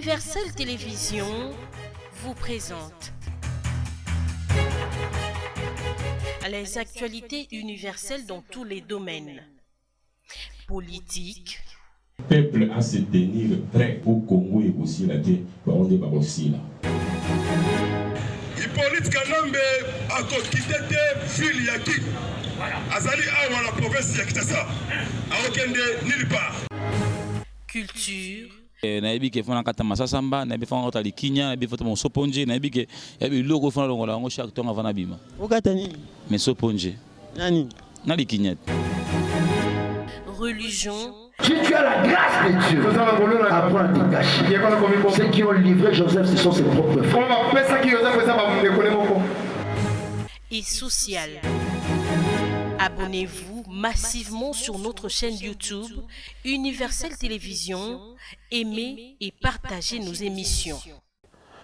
Universel Télévision vous présente les actualités universelles dans tous les domaines. Politique. Le peuple à se tenir prêt au Congo et aussi la guerre. On est aussi là. Hippolyte Kanambe a quitté ville Yaki. Azali Awa la province de Kitasa. A Okende nulle part. Culture. Naibi ke fona kata masasamba, naibi fona kata likinya, naibi fona soponje, naibi ke yabi logo fona longola ngo chaque temps avant abima. Okata ni? Mais soponje. Nani? Na likinya. Religion. Si tu as la grâce de Dieu, apprends à te cacher. Ceux qui ont livré Joseph, ce sont ses propres frères. Et social. Abonnez-vous massivement sur notre chaîne YouTube Universel Télévision. Aimez et partagez nos émissions.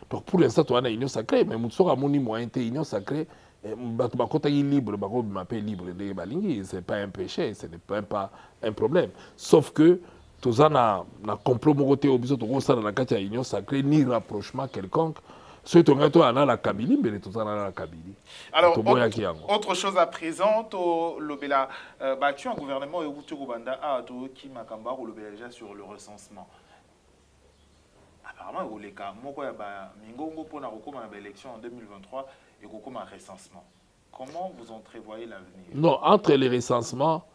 Donc pour l'instant, tu as une union sacrée, mais nous sommes à mon moyen de union sacrée. Tu es libre, ce n'est pas un péché, ce n'est pas un problème. Sauf que tu as un complot de l'union sacrée, ni rapprochement quelconque. Ce tu as la Kabylie, mais tu as la Kabylie. Alors, autre chose à présent, tu as battu un gouvernement qui m'a déjà sur le recensement. Apparemment, il y a une élection en 2023 et un recensement. Comment vous entrevoyez l'avenir? Non, entre les recensements,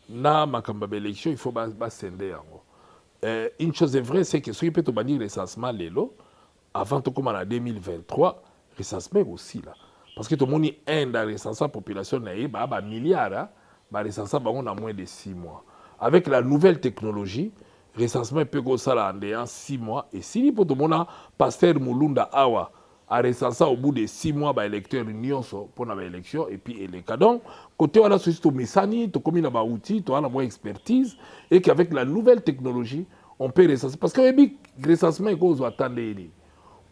na makamba élection, il faut scinder. Une chose est vraie, c'est que ce qui peut te bannir le recensement, avant de commencer en 2023, le recensement aussi là. Parce que tout le monde est un dans le recensement population, il y a un milliard, le recensement on a moins de 6 mois. Avec la nouvelle technologie, le recensement peut go en 6 mois. Et si tout le monde a Pasteur Mulunda Awa, a recensé au bout de 6 mois, les électeurs nyonso pour l'élection et puis les cas. Donc, côté on a surtout Messani, tu as un outil, tu as une expertise, et qu'avec la nouvelle technologie, on peut recenser. Parce que le recensement est qu'on doit attendre.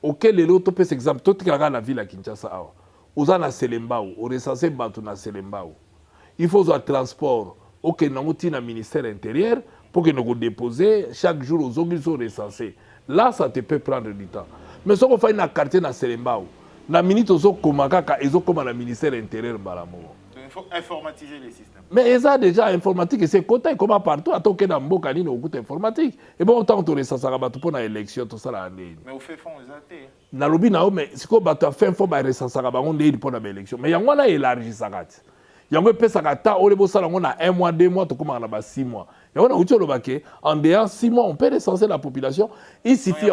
Auquel les autres peut s'exemple, tout qui la ville à Kinshasa, on a Selembao, on recense na Selembao. Il faut un transport, auquel nous avons un ministère intérieur pour que nous déposer chaque jour aux autres sont recensés. Là, ça te peut prendre du temps. Mais si on fait un quartier na Selembao, na minute aux autres ils ont comme le ministère intérieur balamo. Il faut informatiser les systèmes. Mais ils ont déjà informatique et c'est côté comme partout, à tout cas dans Mboka ni au coût informatique. Et bon autant on recensera bateau pour l'élection tout ça là. Mais au fait fond ils ont na lobi na mais si ko bateau fin fond ba recensera ba on est pour l'élection. Mais yango na élargi ça kat. Yango pesa kata o le bosala on a 1 mois 2 mois to comment on a 6 mois. Yango na uti lobake en dehors 6 mois on peut recenser la population. Il suffit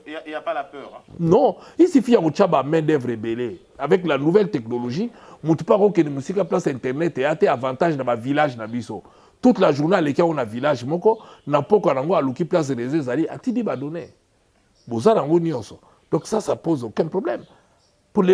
il y a pas la peur. Hein. Non, il suffit à ba main d'œuvre rebelle avec la nouvelle technologie. Mutu pas que de musique place internet et a des avantages dans ma village na biso. Toute la journée les cas on a village moko na poko nango aluki place des réseaux ali atidi ba donner. Bozala ngo nyonso. Donc ça pose aucun problème.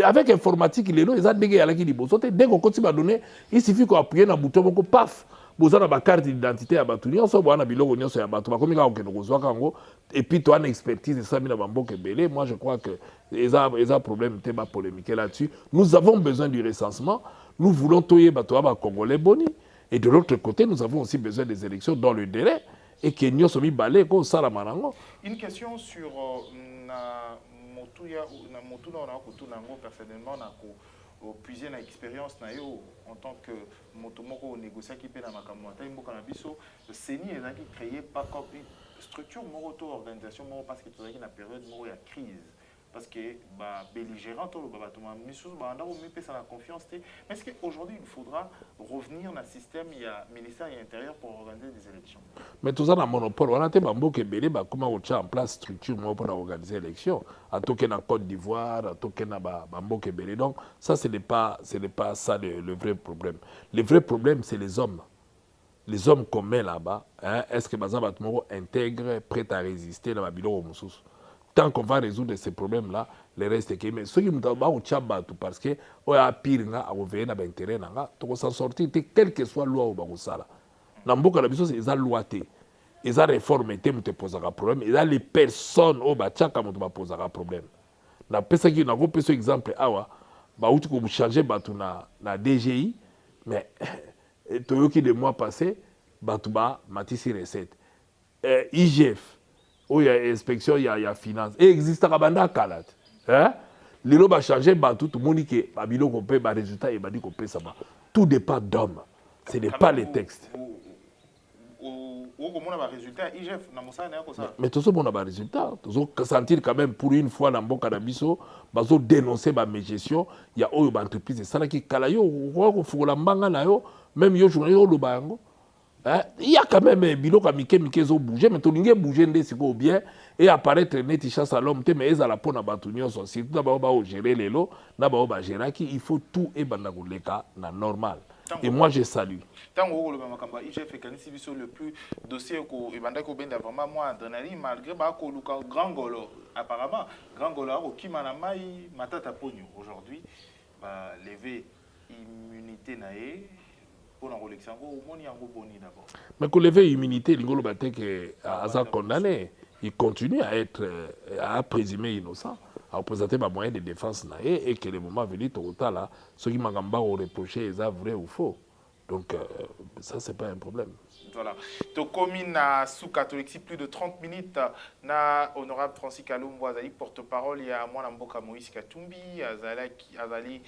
Avec informatique les lots ils ont dégagé la qui dit bosote dès qu'on continue à donner, il suffit qu'on appuie na bouton moko paf. Bozala ba carte d'identité ya batu nyonso bwana biloko nyonso ya batu ba komika ko keno kozwa kango et puis toi une expertise de ça mina bamboke belé. Moi je crois que ils ont problème te ba polémique là-dessus. Nous avons besoin du recensement. Nous voulons toyer bato ba congolais boni et de l'autre côté nous avons aussi besoin des élections dans le délai et que nyonso mi balé ko sala manango. Une question sur Motuya na Motuna on a kutuna ngo personnellement na ko puiser na expérience na yo en tant que motomoko négociant qui peut na makambo ta mboka na biso le CENI est qui créé pas comme une structure moto organisation mo parce que tu as une période mo ya crise parce que ba belligérant to ba batoma misus ba ndako mi pesa la confiance mais est-ce qu'aujourd'hui il faudra revenir dans le système il y a ministère de l'intérieur pour organiser des élections? Mais tout ça dans monopole on a te bamboke belé ba comment on tient en place structure mo pour organiser élection à toquer dans Côte d'Ivoire à toquer dans bamboke belé. Donc ça ce n'est pas ça le vrai problème. Le vrai problème c'est les hommes qu'on met là-bas, hein, est-ce que bazan batmo intègre prêt à résister dans babilo au mususu? Tant qu'on va résoudre ces problèmes-là, le reste est que mais ceux qui nous donnent au tchabatu parce que on a pire nga à revenir dans l'intérêt nga, to s'en sortir quelle que soit loi au bagosala. Na mboka na biso c'est za loi té. Ils ont réformé té mu te posera problème, ils ont les personnes au ba tchaka mu te posera problème. Na pesa ki na go pesa exemple awa, ba uti ko changer batu na DGI, mais toyoki de mois passé, batu ba matisi recette. IGF il y a inspection, il y a finance. Et existe à banda kalat. Hein? Lilo va changer tout le monde qui a bilo qu'on paye ba résultat et ba dit qu'on paye ça va. Tout dépend d'homme. Ce n'est pas les textes. Mais tout ça, on a des résultats. Tout ça, sentir quand même pour une fois dans le Canabiso, bazo dénoncer ma gestion. Il y a une entreprise et ça là qui kalayo, ou faut la manga na yo, même yo journaliste le bango. Il y a quand même un bilo qui a bougé, mais tout le monde bouger ndé bien et apparaître net chasse à l'homme, mais ils à la peau na batunyo surtout d'abord ba gérer les lots, d'abord ba gérer qui il faut tout et bandagoleka na normal. Et moi je salue. Tant que le IGF est le plus dossier que vraiment moi adrénaline malgré que grand golo apparemment grand golo qui manamai matata pogno aujourd'hui va lever immunité naé pour la élection au moni yango boni d'abord. Mais que lever immunité l'ingolo baté que Aza condamné, il continue à être à présumer innocent, à représenter ma moyen de défense naé et que le moment venu total là ceux qui m'agamba au reprocher est vrai ou faux. Donc, ça, c'est pas un problème. Voilà. Donc, comme il a sous catholique, plus de 30 minutes, na honorable Francis Kalumbo, Azali porte-parole, il y a moi, Mboka Moïse Katumbi, Azali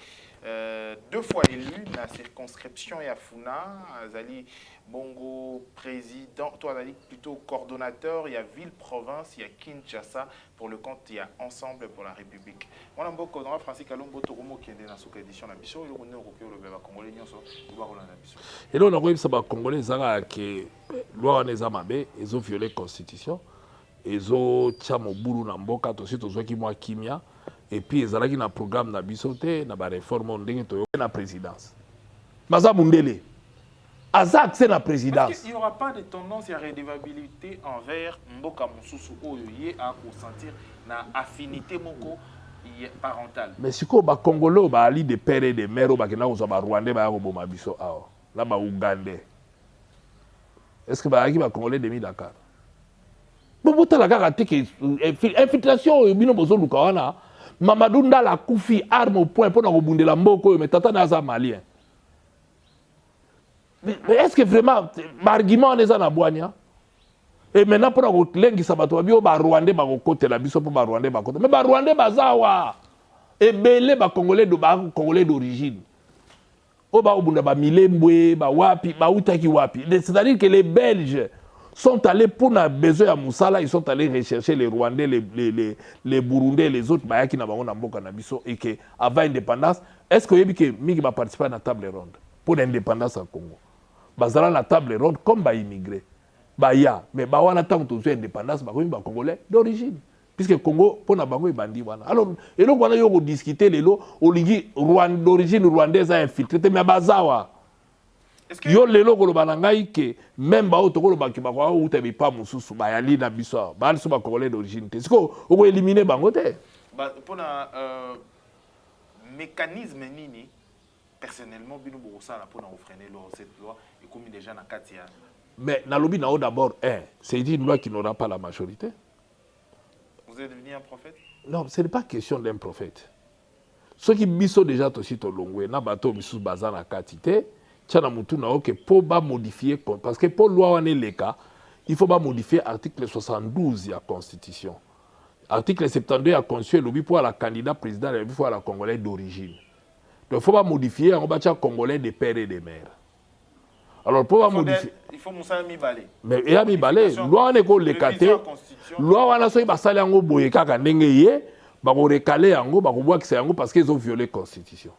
2 fois élu, la circonscription et à Funa, Azali Bongo président, toi, Azali plutôt coordonnateur, il y a ville-province, il y a Kinshasa, pour le compte, il y a Ensemble pour la République. Moi, Mboka, honorable Francis Kalumbo, Togomo, qui est dans la sous-édition de la mission, il est européen, le Béba Congolais, il va rouler la mission. Et là, on a vu que les Congolais, qui loi on a mabé, ils ont violé la constitution, ils ont tchamo boulou na mboka, aussi tous qui moi kimia, et puis ils ont un programme na bisoté, na ba réforme on dingue to na présidence. Maza Mundele, Azak c'est la présidence. Est-ce qu'il n'y aura pas de tendance à redevabilité envers Mboka Mosusu Oyoye à ressentir na affinité moko parentale? Mais si ko ba Congolais ba ali de père et de mère ba kena ko ba Rwandais ba ko boma biso awa, là ba Ougandais. Est-ce que les Congolais de Dakar? Bon, tu as la infiltration, bino bozo lukawana. Mamadou Ndala Koufi arme au point pour nous rebondir la mboko, mais tata naza malien. Mais est-ce que vraiment, l'argument est en Boania? Et maintenant, pour nous lengi sabato bio ba Rwandais ba côté la biso pour ba Rwandais ba côté. Mais ba Rwandais bazawa. Et belé ba Congolais d'origine. Oba obunda ba milembwe ba wapi ba utaki wapi. C'est-à-dire que les Belges sont allés pour na besoin à Moussala, ils sont allés rechercher les Rwandais, les Burundais, les autres ba qui na bango na mboka na biso et que avant l'indépendance, est-ce que yebi que mingi ba participer à la table ronde pour l'indépendance en Congo. Bazala la table ronde comme ba immigré. Ba ya mais ba wana tant que indépendance ba ko ba Congolais d'origine. Puisque Congo, pour na bango bandi wana. Alors, et donc on a eu discuter les lots, oligi d'origine rwandaise a infiltré, mais bazawa. Yo lelo ko banangai que même ba otoko lo baki ba kwa ou te pas mususu ba yali na biso, ba so ba Congolais d'origine. Est-ce que on éliminer bango te? Ba pour na mécanisme nini personnellement bino bo sala pour na freiner cette loi et comme déjà na katia. Mais na lobi na d'abord c'est une loi qui n'aura pas la majorité. Vous êtes devenu un prophète? Non, ce n'est pas question d'un prophète. Ceux qui sont déjà aussi au Longwe, na bateau bisus bazana katite, tchana mutu na oke pour ba modifier parce que pour loi on est le cas, il faut pas modifier article 72 de la Constitution. Article 72 a conçu le pour la candidat président et pour la Congolais d'origine. Donc il faut pas modifier on va dire Congolais de père et de mère. Alors pour modifier il faut Moussa Mibale. Mais il y a Mibale, loi on est ko le caté. Loi wana so ba sali yango boye kaka ndenge ye ba ko recaler yango ba ko boa ki yango parce qu'ils ont violé la constitution.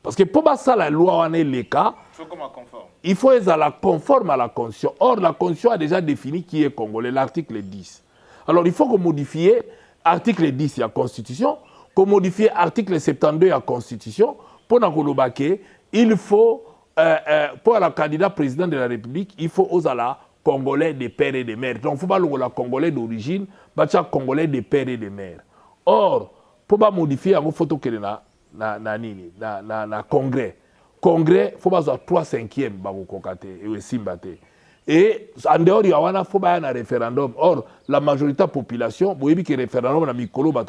Parce que pour ba la loi wana le cas, il faut être conforme à la constitution. Or la constitution a déjà défini qui est congolais, l'article 10. Alors il faut qu'on modifie article 10 de la constitution, qu'on modifie article 72 de la constitution pour na kolobake, il faut pour la candidat président de la République, il faut aux ala Congolais de père et de mère. Donc, il ne faut pas le Congolais d'origine, mais Congolais de père et de mère. Or, pour pas modifier, il faut que na Congrès. Congrès, il faut pas 3/5 et en dehors, il faut pas un référendum. Or, la majorité de la population, vous voyez que le référendum, il faut pas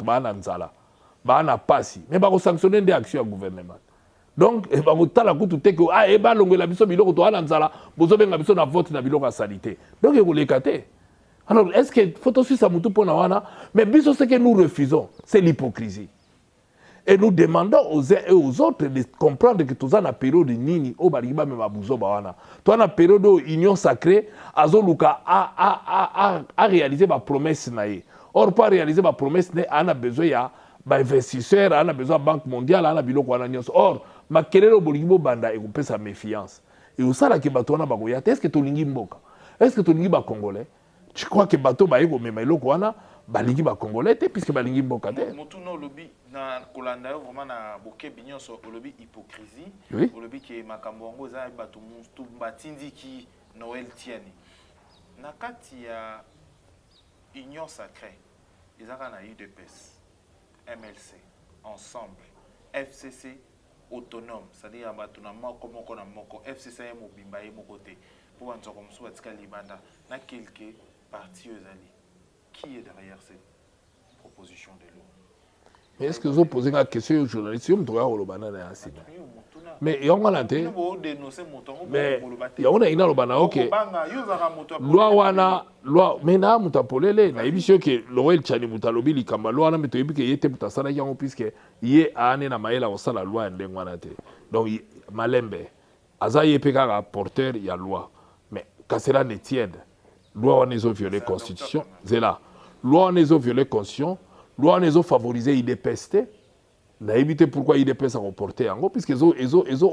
passer. Mais il faut sanctionner des actions du gouvernement. Donc, il faut que la coûte que ah et la biso biloko to ala nzala bozo benga biso na vote na biloko sanité. Donc il faut les cater. Alors, est-ce que faut aussi ça moutou pour Nawana? Mais biso ce que nous refusons, c'est l'hypocrisie. Et nous demandons aux uns et aux autres de comprendre que tout ça na période nini au bariba me mabuzo bawana. Toi na période union sacrée, azoluka a réalisé ma promesse naé. Or pas réaliser ma promesse naé, on a besoin ya ba investisseur, on a besoin banque mondiale, on a biloko wana nyonso. Or ma kelelo boligibo banda et couper sa méfiance. Et au sala ke batona bagoya, est-ce que tolingi mboka? Est-ce que tolingi ba congolais? Tu crois que bateau ba ego mema iloko wana balingi ba congolais te puisque balingi mboka te. Motuno lobby na kolanda vraiment na boke binyon so lobby hypocrisie. Oui. Lobby ki makambo ngo za bato mustu batindi ki Noël tieni. Na kati ya union sacrée. Ezaka na UDPS, MLC, ensemble, FCC autonome, c'est-à-dire bato na moko moko na moko, FCC ya mobimba ye moko te. Pour en comme ça batika libanda na quelques partis ozali. Qui est derrière cette proposition de loi? Mais est-ce que vous posez la question aux journalistes? Mais il y a un té. Mais il y a un lobana ok. Loi wana loi mais na mutapolele na ibisio ke Noël chani mutalobi likamba loi na meto ibike yete mutasana yango puisque yé ane na maela osala loi ndengwana te. Donc malembe aza yepeka rapporteur ya loi. Mais quand cela ne tienne, loi wana ils ont violé constitution, c'est là. Loi wana ils ont violé constitution. Loi ils ont favorisé IDPS. N'a évité pourquoi IDPS a reporté en gros, puisqu'ils ont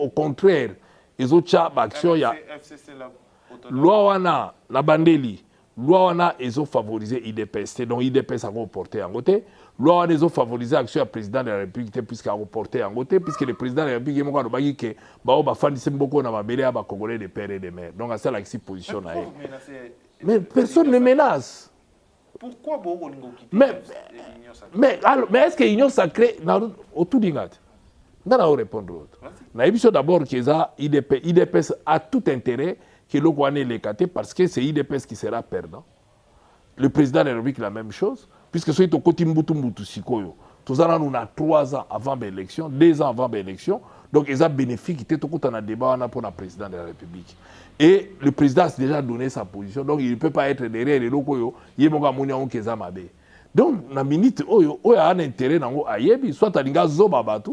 au contraire, ils ont tcha action ya. Loi wana na bandeli. Loi wana ils ont favorisé IDPS. Donc IDPS a reporté en côté. Loi wana ils ont favorisé l'action du président de la République puisqu'il a reporté en côté, puisque le président de la République est moko no bagi que ba ba fandi semboko na mabele ba congolais de père et de mère. Donc à ça la position na. Mais personne ne menace. Pourquoi mais est-ce que l'union sacrée autour d'Ingat? Non, on répondre. Nous d'abord que IDPS a tout intérêt que l'on ait les catés parce que c'est IDPS qui sera perdant. Le président de la République la même chose, puisque c'est au côté Mbutu Sikoyo. Tout ça, nous avons 3 ans avant l'élection, 2 ans avant l'élection. Donc, ils ont bénéfique qui était tout un débat pour le président de la République. Et le président a déjà donné sa position, donc il ne peut pas être derrière les locaux. Il y a donc, na minute, il y a un intérêt dans le soit à l'inga zoba batu,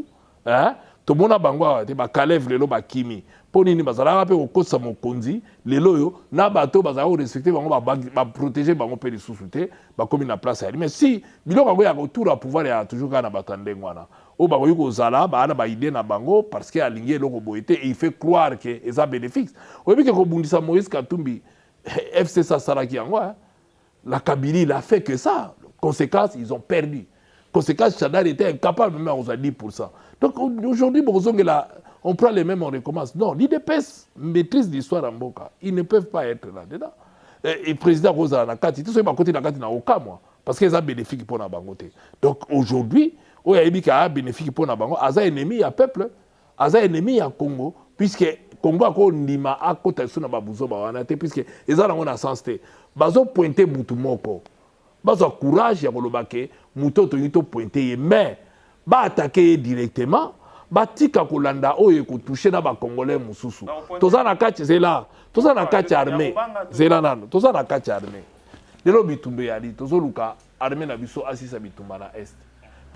tout le monde a bangwa, te ba kalev lelo ba kimi. Pour nini bazala rape au kosa mokonzi, lelo yo, na bato bazala respecter bango ba protéger bango pe sous souté, ba comme na place ali. Mais si biloko ngo ya retour à pouvoir ya toujours kana batande ngwana. O ba ko zala ba ana ba idée na bango parce que alingi loko boité et il fait croire que eza bénéfice. O bi ke ko bundisa Moïse Katumbi FC Sasaraki yango, la Kabylie il a fait que ça. Conséquence, ils ont perdu. Conséquence, Chadar était incapable de mettre 10%. Donc aujourd'hui, on prend les mêmes, on recommence. Non, l'IDPS maîtrise l'histoire en Boka. Ils ne peuvent pas être là-dedans. Et le président Rosa Nakati, tout ce qui est à côté de Nakati n'a aucun mois. Parce qu'ils ont bénéfique pour Nabangote. Donc aujourd'hui, il y a un bénéfice pour Nabango. Il y a un ennemi à peuple. Il y a un ennemi à Congo. Puisque Congo a Nima à côté de Babuzo Bawanate. Puisque ils ont un sens. Ils ont pointé Boutumoko. Bazo courage ya kolobake muto to yito pointer mais ba attaquer directement ba tika kolanda oyo ko toucher na ba congolais mususu toza na kati zela toza na kati armée zela nano toza na kati armée lelo bitumbe yali tozo luka armée na biso asisa bitumba na est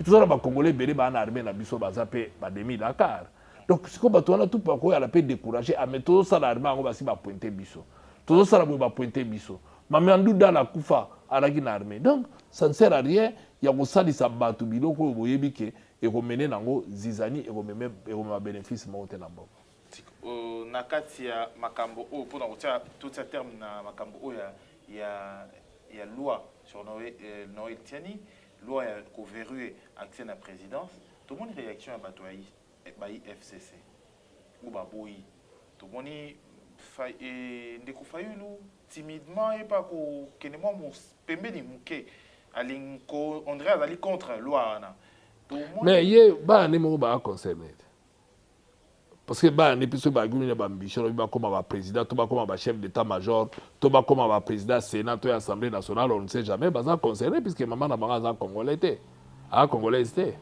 toza na ba congolais bele ba na armée na biso bazape ba demi Dakar donc siko bato wana tout pa ko ya la pe décourager a mais tozo sala armée ngo basi ba pointer biso tozo sala ba pointer biso Mamandou dans la Koufa à la armée. Donc, ça ne sert à rien. Il y a aussi des sabbats, biloko, boyebike, et remener nango zizani, et remener bénéfice monté na bon. Nakatia makambo, pour tout ce terme na makambo, il y a loi sur Noël Tiani, loi qui verrouille accès à la présidence. Tout le monde réaction à Batoaï, FCC, ou Baboui. Tout le monde et ndeko fayulu timidement et pas ko kenemo mo pembeni muke alinko on dirait aller contre loi na mais ye ba ne mo ba concerné parce que ba ne piso ba gumi na ba ambition ba comme ba président to ba comme ba chef d'état-major to ba comme ba président sénat to assemblée nationale on ne sait jamais ba ça concerné puisque maman na ba congolais était congolais était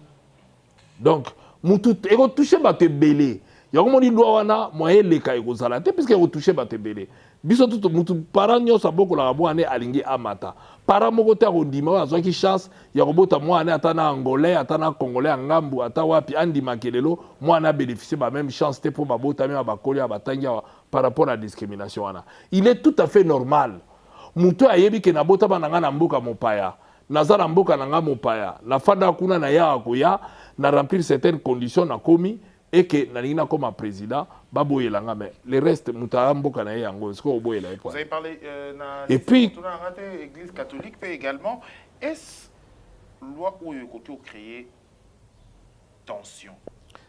donc mutu ego toucher ba te belé yango moni loi wana moyen leka ekozala te puisque retoucher bato ebele biso tutu mutu parent nyonso abokolaka mwana alingi amata parent moko te akondima oyo azwaki chance ya kobota mwana ata na angolais ata na congolais ya ngambu ata wapi andimaki lelo mwana abénéficie bameme chance te mpo babotami ya bakoli ya batangi awa par rapport à discrimination wana il est tout à fait normal mutu ayebi ke nabotama na nga na mboka mopaya naza na mboka na nga mopaya nafanda kuna na ya koya na remplir certaines conditions na komi et que Nanina comme président, Baboyelanga, mais le reste, Moutambo Kanaï, Ango, ce qu'on voit là. Vous avez parlé et puis, l'Église catholique, mais également, est-ce loi où il a créé tension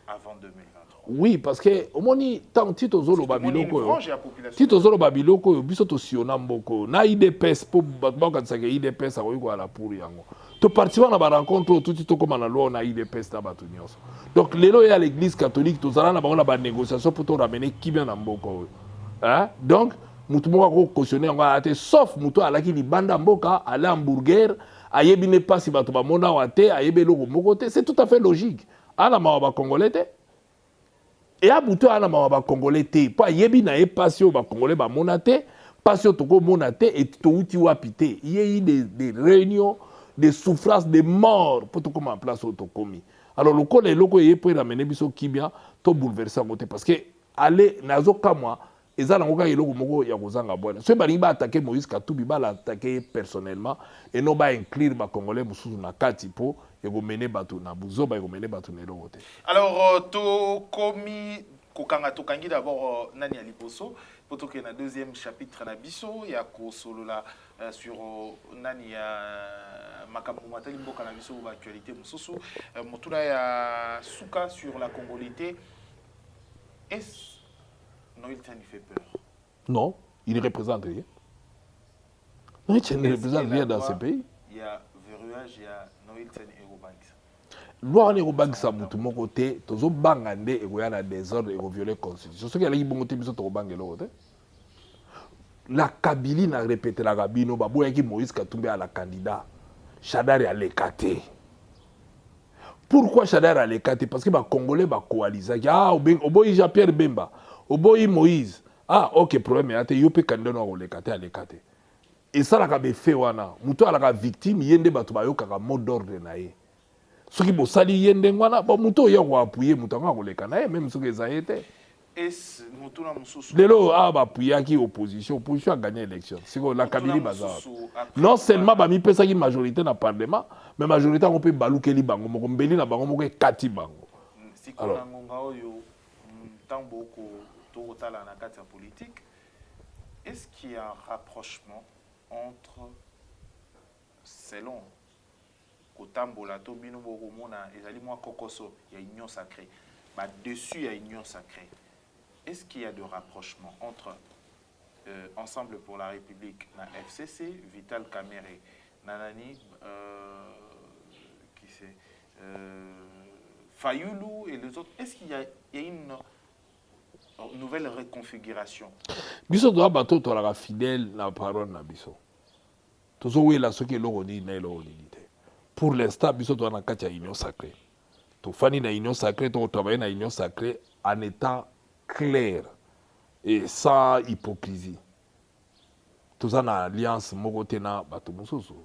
avant 2023? Oui, parce que au moins tant Tito Zolo Babiloko, Tito Zolo Babiloko, Bisoto Sionamboko, na IDPS pour Batbaka Tsake IDPS à la pour Yango. Tu participes à la rencontre tout Tito comme la loi na IDPS na Batunios. Donc les lois à l'église catholique, tout ça là, on a une négociation pour te ramener qui vient en Boko. Hein? Donc, Moutouma ko cautionner on a été sauf Mouto à la qui banda Mboka, à l'hamburger, à yebine pas si Batouba Mona Wate, à yebelo Mokote, c'est tout à fait logique. À la Mawa Congolais. Et à Bouto à la Mawa Congolais, pas yebina et passion Congolais ba monate, passion toko monate et touti wapite. Il y a eu des réunions, des souffrances, des morts pour tout comme en place au Tokomi. Alors le col est loco et pour ramener biso kibia to bouleverser en côté parce que aller nazo kamwa ezala ngoka eloko moko ya kozanga bwana. So bali ba attaquer Moïse Katumbi ba l'attaquer personnellement et non ba inclure ba congolais mususu na kati po et go mener batu na buzoba et go mener batu na côté. Alors to komi kokanga to kangi d'abord nani aliposo poto que na deuxième chapitre na biso ya ko solola sur nani ya makambo matali mboka na biso ba actualité mususu motuna ya suka sur la congolité. Est-ce Noël Tani fait peur? Non, il ne représente rien. Noël Tani ne représente rien dans ce pays. Il y a verrouillage, il y a Noël Tani et Robangisa. Loi en Robangisa mutu moko te tozo bangande et goya désordre et violer constitution. Ce qui a li bongo te biso to bangelo te. La Kabylie n'a répété la Gabino baboya ki Moïse Katumbi à la candidat. Chadari a l'écarté. Pourquoi Chadari a l'écarté? Parce que les Congolais ba coaliser. Ah, oboyi Jean-Pierre Bemba, oboyi Moïse. Ah, ok, problème est até yope candidat no l'écarté à l'écarté. Et ça la kabe fait wana. Muto ala ka victime yende batu ba yoka mot d'ordre na ye. Soki bo sali yende ngwana, ba muto ya ko appuyer muto nga ko lekana ye même soki za yete. Est-ce mutuna mususu? Lelo a ba appuyer qui opposition a gagné l'élection. C'est la Kabylie bazar. Non seulement ba mi pesa ki majorité na parlement, mais majorité on peut balukeli bango moko mbeli na bango moko kati bango. Alors ngonga oyo tambo ko to tala na kati politique. Est-ce qu'il y a un rapprochement entre selon Kotambola to bino boko mona ezali moi kokoso il y a union sacrée. Bah dessus il y a union sacrée. Est-ce qu'il y a de rapprochement entre Ensemble pour la République, la FCC, Vital Kamerhe, Nanani, qui c'est, Fayoulou et les autres? Est-ce qu'il y a une nouvelle reconfiguration? Biso doit bateau to la fidèle la parole na biso. Tozo we la soki lo ni na lo ni. Pour l'instant, biso doit na kati ya union sacrée. To fani na union sacrée, to travailler na union sacrée en étant clair et sans hypocrisie. Tout ça na alliance mokote na bato mususu.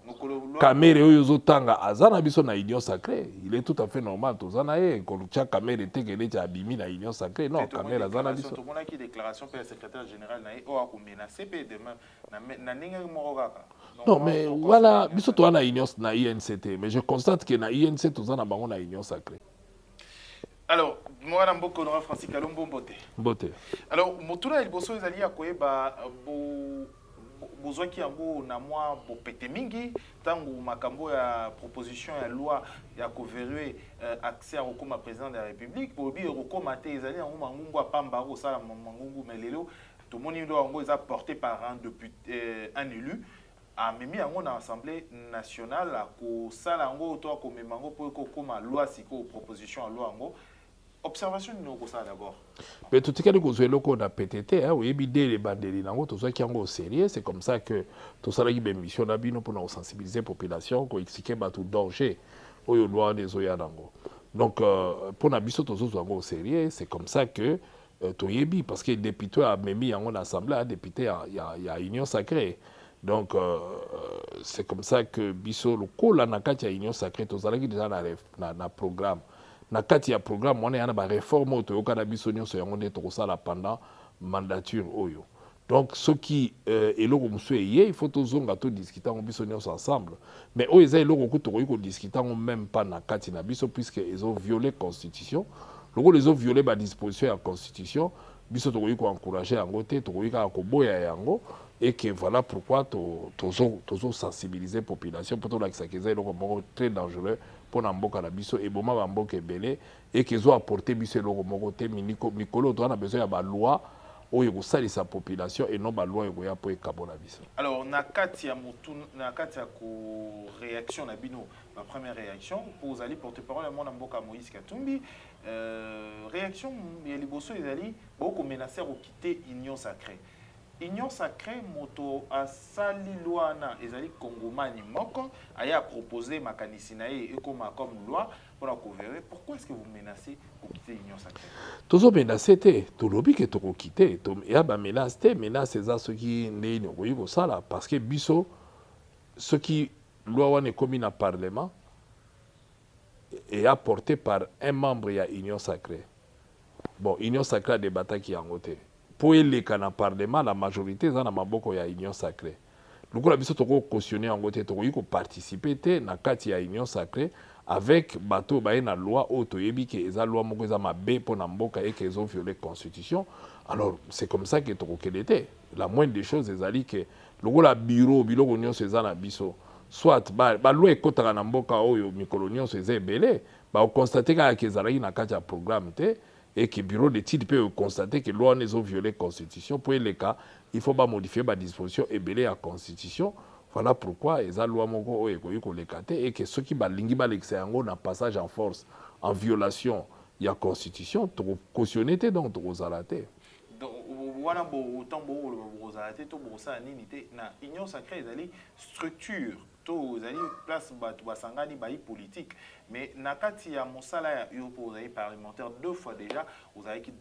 Kamerhe oyo zotanga azana biso na union sacrée. Il est tout à fait normal tout ça na ye ko lucha Kamerhe tekele cha bimi na union sacrée. Non, Kamerhe azana biso. Tout le monde a qui déclaration par le secrétaire général na ye o a menacé pe de na ninga morogaka. Non, mais voilà, biso to na union na INCT, mais je constate que na INC tout ça na bango na union sacrée. Alors, moi, je suis Francis Kalombo Mbote. Alors, Motuna Elboso ezali akoyeba besoin qui yango na moi bo pété mingi tangu makambo ya proposition ya loi ya ko verrouiller accès à comme président de la République pour bi rekoma te ezali yango mangungu apamba ko sala mangungu melelo tout le monde ndo yango eza porté par un député un élu a memi yango na Assemblée nationale ko sala yango to ko memango pour ko koma loi siko proposition à loi yango. Observation de ça d'abord. Mais tout ce qui est loko na PTT, oui, bidé les bandeli nango, tout ça qui est au sérieux, c'est comme ça que tout ça qui est mission d'abino pour sensibiliser la population, pour expliquer tout danger, au loi des oya nango. Donc, pour Nabiso, au sérieux, c'est comme ça que Toyebi, parce que les députés a mis en assemblée, un député, il y a Union Sacrée. Donc, c'est comme ça que Biso, le coup, là, il y a Union Sacrée, tout ça, déjà dans le programme. Quand il y a un programme, on a une réforme, on a Biso, pendant mandature. Donc, ce qui est là, il faut tous discuter ensemble. Mais eux, ils ont discuté même pas dans la Biso, puisqu'ils ont violé la Constitution. Ils ont violé la disposition de la Constitution. Biso ont encouragé en côté, et que voilà pourquoi ils ont sensibilisé la population pour que c'est très dangereux pour Namboka na Biso et Boma Bamboka Belé et qu'ils ont apporté Biso Logomogote Mikolo, on a besoin de la loi où il y a sa population et non la loi où il y a pour Kabona Biso. Alors, Nakatia réaction na bino, ma première réaction, pour aller porte-parole à mon Namboka Moïse Katumbi, réaction, il y a les bossos, ils allaient beaucoup menacer ou quitter Union Sacrée. Union Sacrée, moto a sali loi na ezali Kongomani moko a proposé makanisinae et comme loi pour la couvrir. Pourquoi est-ce que vous menacez pour quitter Union Sacrée? Tous les menacés, tout le que tu quitter, il y a des menaces, c'est ce qui n'est pas ça parce que biso, ce qui loi est commis dans le Parlement est apporté par un membre de l'Union Sacrée. Bon, Union Sacrée a des batailles qui en côté. Pour les canaux Parlement, la majorité est dans l'Union Sacrée. Donc, la biso toko cautionner en côté, toko participer dans la Union Sacrée avec bateau na loi autoyebi que eza loi moko eza mabe pour namboka et qu'ils ont violé la Constitution. Alors, c'est comme ça que toko était. La moindre des choses est que le la bureau union c'est na biso. Soit ba loi ekota na mboka oyo mikolo c'est belé, ba constater que ezalaki na kati ya programme te. Et que le bureau d'études peut constater que l'on a violé la Constitution. Pour les cas, il faut modifier la disposition et belé la Constitution. Voilà pourquoi les lois moko et que ceux qui balingi l'exercice dans passage en force, en violation de la Constitution, tu cautionné donc tu osalaté. Donc voilà autant osalaté to bosa nini té na Union Sacrée ezali structure to ezali place batu basangani bayi politique. Mais nakati ya mosala ya UPO parlementaire 2 fois déjà, vous avez qui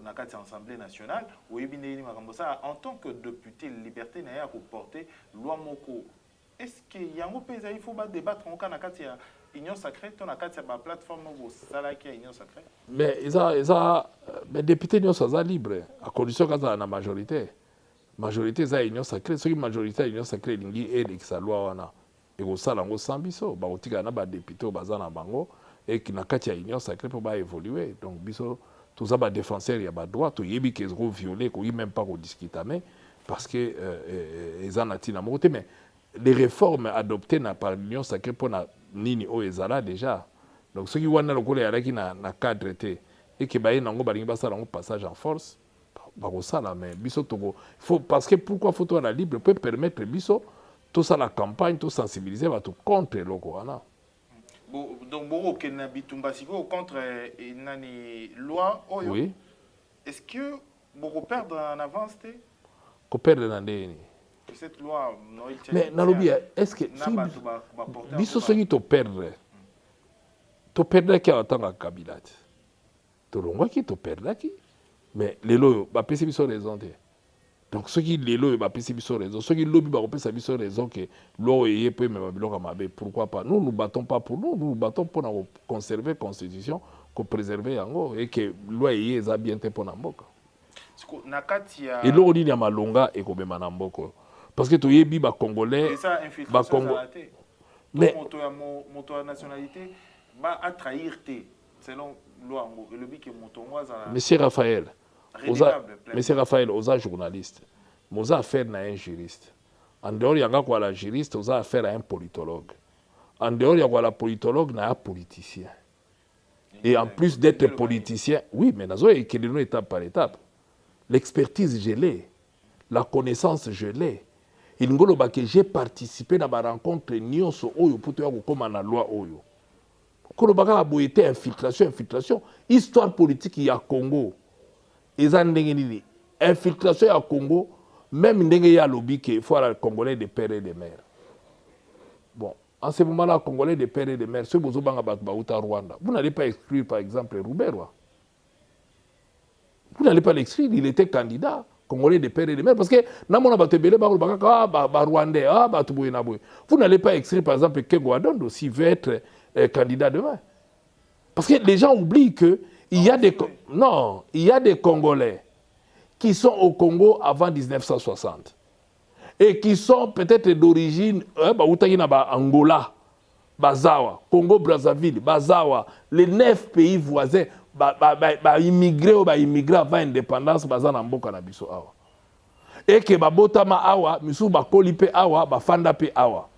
nakati Assemblée nationale, ou ebineli makambosa en tant que député liberté na ya ko porter loi moko. Est-ce que yango pesa il faut pas débattre en nakati ya Union Sacrée, to nakati ya ba plateforme bo sala ki ya Union Sacrée? Mais mais député Union Sacrée libre à condition que ça na majorité. Majorité za Union Sacrée, ceux qui majorité Union Sacrée lingi et sa loi wana. Et au salon au sambiso, bah au tigana bah député au bazar na bango et qui n'a qu'à y Union Sacrée pour bah évoluer. Donc biso tout ça bah défenseur y a bah droit, tout yebi qu'ils ont violé, qu'on y même pas qu'on discute mais parce que ils en attendent à monter. Mais les réformes adoptées par l'Union Sacrée pour na nini o ezala déjà. Donc ceux qui voient dans le coup les qui na cadre et qui bah y nango bah l'ingi ça nango passage en force, bah au salon mais biso togo faut parce que pourquoi faut la libre peut permettre biso tout ça la campagne, tout sensibiliser tout contre le Coran. Donc bon que nabitumba siko contre nani loi oyo. Oui. Est-ce que beaucoup perdre en avance té? Ko perdre dans des cette loi Noël. Mais nalobi est-ce que biso soki to perdre qui en tant que Kabila. To longa qui to perdre qui. Mais les lois ba pesi biso raison té. Donc ceux qui les lois pesi biso raison, ceux qui lobby ba pesi biso raison que loi est peut même biloko mabe, pourquoi pas? Nous nous battons pas pour nous battons pour conserver la constitution, pour préserver yango et que loi est za bien pour namboka. Et l'eau ni ya malonga et ko bema namboko. Parce que to yebi ba congolais ba congolais. Mais moto nationalité ba à trahir selon loi le bi que motongoa za Monsieur Raphaël Monsieur Raphaël, osa journaliste, osa affaire à un juriste. En dehors, il y a un juriste, osa affaire à un politologue. En dehors, il y a un politologue, il y a un politicien. Et en plus d'être politicien, oui, mais nous avons étape par étape. L'expertise, je l'ai. La connaissance, je l'ai. Il ngolo que j'ai participé dans ma rencontre nyonso oyo pour te comme na loi oyo. Kolo baka aboyete infiltration. Histoire politique il y a Congo. Infiltration à Congo, même ndenge ya lobby que faut la Congolais de père et de mère. Bon, En ce moment-là, Congolais de père et de mère, ceux qui sont au Rwanda, vous n'allez pas exclure, par exemple, Rouberwa. Vous n'allez pas l'exclure, il était candidat. Congolais de père et de mère. Parce que, Rwandais, vous n'allez pas exclure, par exemple, Kengo Adondo, s'il veut être candidat demain. Parce que les gens oublient qu'il y a des... Non, il y a des Congolais qui sont au Congo avant 1960 et qui sont peut-être d'origine Angola, Bazawa, Congo-Brazzaville, Bazawa, les 9 pays voisins, immigrés ou immigrés avant l'indépendance, Bazana Mboka na biso awa. Et que Botama awa, Misu Bakolipe awa, Bafanda pe awa.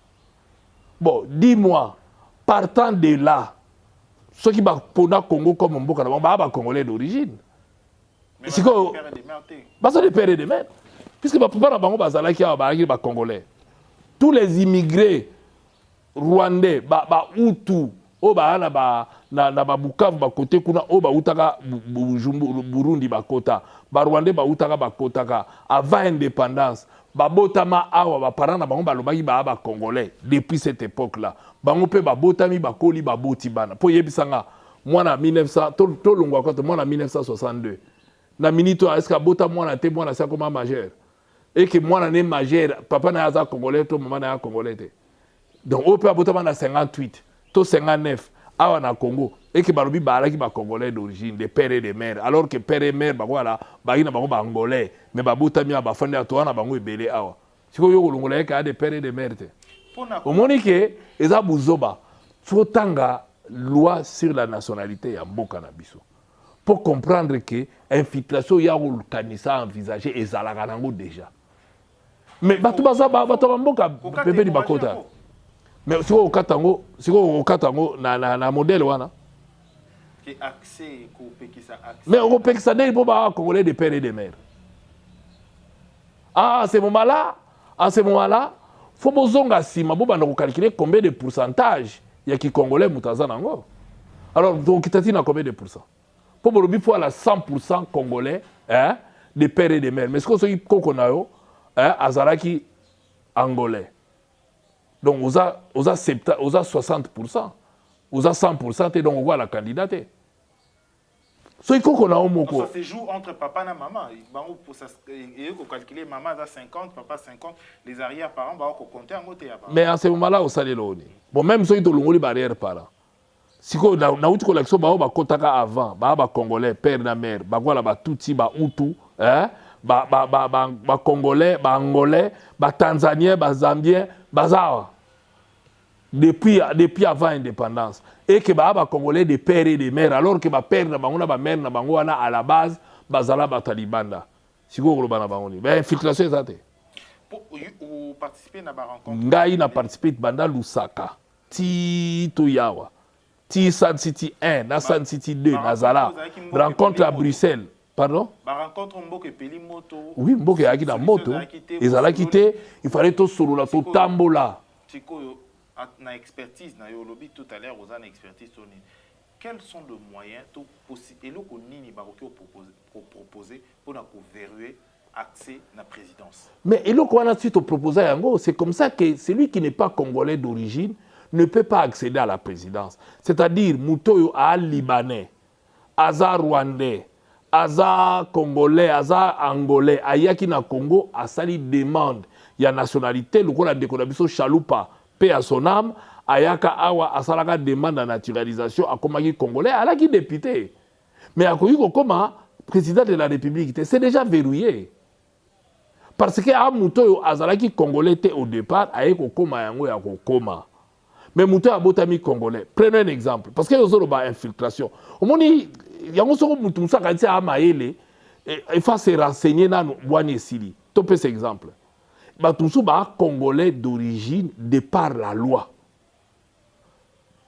Bon, dis-moi, partant de là, ceux qui sont Congo comme Mboka, ils sont Congolais d'origine. C'est quoi? Ils sont des pères et des mères. Puisque les gens sont Congolais. Tous les immigrés rwandais, Hutu, na Bukavu bakote kuna o bautaka Burundi bakota Rwandais bautaka bakotaka avant indépendance babotama awa ba parents na bango balobaki ba Congolais depuis cette époque là bango pe babotami bakoli baboti bana po yebisanga mwana 1900 to longwa kwa mwana 1962 na minito est-ce que bota mwana te mwana sa comme majeur et que mwana né majeur papa na yaza Congolais to maman na Congolais te donc o pe abotama na 58 to 59 awa na Congo et que barobi baraki ba Congolais d'origine des pères et des mères alors que père et mère ba voilà ba ina bango ba Angolais mais ba botami ba fande atoana bango ebele awa siko yo kolongola ka des pères et des mères te au monique eza buzoba faut tanga loi sur la nationalité ya mboka na biso pour comprendre que infiltration ya kanisa envisager ezalaka nango déjà mais bato mboka pepe di bakota mais si au katango na modèle wana qui accès ko pekisa accès mais on pekisa des pour ba Congolais de père et de mère à ce moment-là faut bozonga sima bo bana ko calculer combien de pourcentage ya ki Congolais mutaza nango alors donc kitati na combien de pourcents pour bolobi pour la 100% Congolais hein de père et de mère mais ce que ce koko na yo hein azaraki Angolais. Donc, on a 60%, on a 100%, et donc on voit la candidate. Ça se joue entre papa et maman. Il faut calculer maman à 50, papa 50, les arrière-parents, on va compter en côté. Mais à ce moment-là, on s'allait là. Bon, même si on a les barrières-parents. Si on a une collection, on va compter avant, on va Congolais, père et mère, on va Tutsi, on va Hutu, Congolais, Angolais, Tanzanien, Zambien, Bazawa. Depuis avant l'indépendance. Et que les Congolais des pères et des mères, alors que les pères et mères à la base, bazala batalibanda. Si vous voulez mais infiltration ça. Vous participez à la rencontre? Ngai na participé banda Lusaka. Ti Toyawa. Ti San City 1, na San City 2, Nazala. Rencontre à Bruxelles. Pardon? Rencontre Mboke Peli Moto. Oui, Mboke yaki na moto. Ils allaient quitter, il fallait tout solo la tout tambola. Na expertise na yolobi tout à l'heure aux an expertise toni quels sont les moyens to possible et le ko nini ba ko proposer pour na ko verrouiller accès na présidence mais et le ko na suite proposer yango c'est comme ça que celui qui n'est pas congolais d'origine ne peut pas accéder à la présidence c'est-à-dire mutoyo a libanais aza rwandais aza congolais aza angolais ayaki na Congo a sali demande ya nationalité le ko la décoration chalupa paix à son âme, ayaka awa asalaka demande de naturalisation à komaki congolais, alaki député. Mais à koyiko koma président de la République, c'est déjà verrouillé. Parce que a muto azalaki congolais au départ, ayeko koma yango ya koma. Mais muto a botami congolais. Prenons un exemple parce que yozo ba infiltration. Omoni yango soko mutu musaka ti a maele il faut se renseigner na bwani esili. Topé cet exemple. Batunsu ba congolais d'origine de par la loi.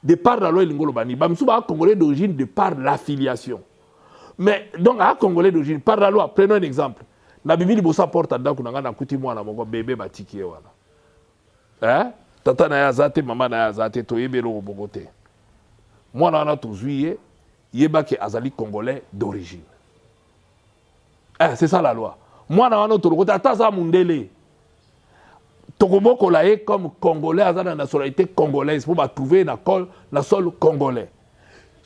De par la loi lingolo bani. Bamsu ba congolais d'origine de par l'affiliation. Mais donc à congolais d'origine par la loi, prenons un exemple. Na bibili bosa porta ndaku nanga na kuti mwana mongo bébé batiki wana. Hein? Tata na yazate mama na yazate to yebelo bogote. Mwana na tozwiye yebake azali congolais d'origine. C'est ça la loi. Mwana wana to lokote ataza mundele. tokobokola ye comme congolais aza na nationalité congolaise pour trouver na sol congolais.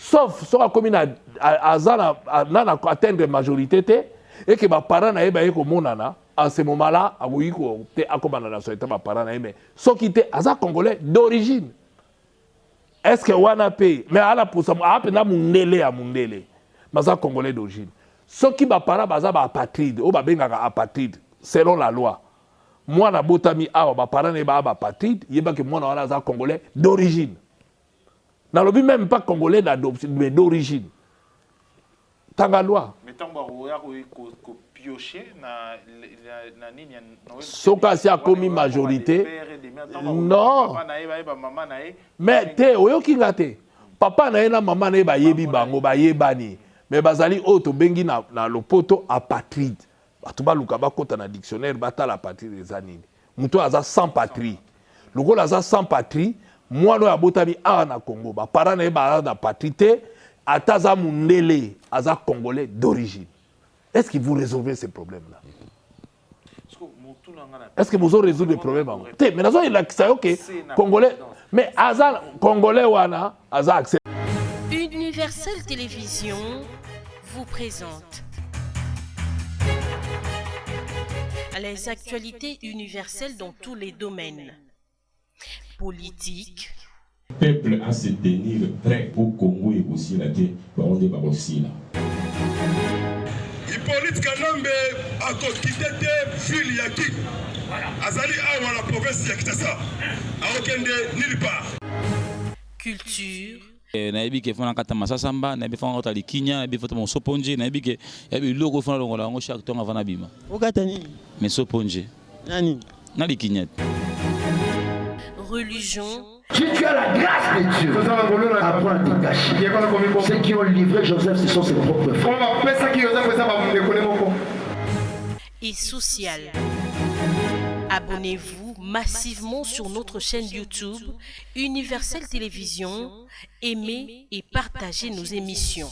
Sauf soki akomi aza na atteindre majorité te et que baparent na ye baye komonana en ce moment-là akoki te akoma na nationalité baparent na ye mais soki te aza congolais d'origine. Est-ce que wana pe mais ala posa apena mundele ya mundele baza congolais d'origine. Soki baparent baza ba apatride o babengaka apatride selon la loi. Moi na botami awa baparent na ye ba apatride yeba que mwana wana aza congolais d'origine. Dans le but même pas congolais d'adoption, mais d'origine. Tanga loi. Mais tant que piocher Soka si a commis majorité. Non. Mais te oyoki ngate. Papa na ena maman na ba yebi bango ba yebani. Mais bazali auto bengi na lopoto apatride. Batuba luka ba kota na dictionnaire bata la patrie des années. Muto aza sans patrie. Loko aza sans patrie. Moi, je suis à Congo. Mes parents sont na patrie. Ataza mundele, aza congolais d'origine. Est-ce que vous résolvez ces problèmes-là? Est-ce que vous avez résolu les problèmes? Mais nous avons dit congolais. Mais aza congolais wana, aza accès. Universel Télévision vous présente les actualités universelles dans tous les domaines. Politique. Le peuple à se tenir prêt au Congo et aussi la terre, on est aussi là. Hippolyte Kanombe a quitté ville Yaki. Azali awa la province de Kitassa. A aucun nulle part. Culture. nayebi ke fona kata masasamba nayebi fona kota likinya nayebi fota mo soponje nayebi ke yabi loko fona longola ngo chaque temps avant abima okata nini mais soponje nani na likinya Religion. Si tu as la grâce de Dieu, apprends à te cacher. Ceux qui ont livré Joseph, ce sont ses propres frères. Et social. Abonnez-vous massivement sur notre chaîne YouTube Universel Télévision. Aimez et partagez nos émissions.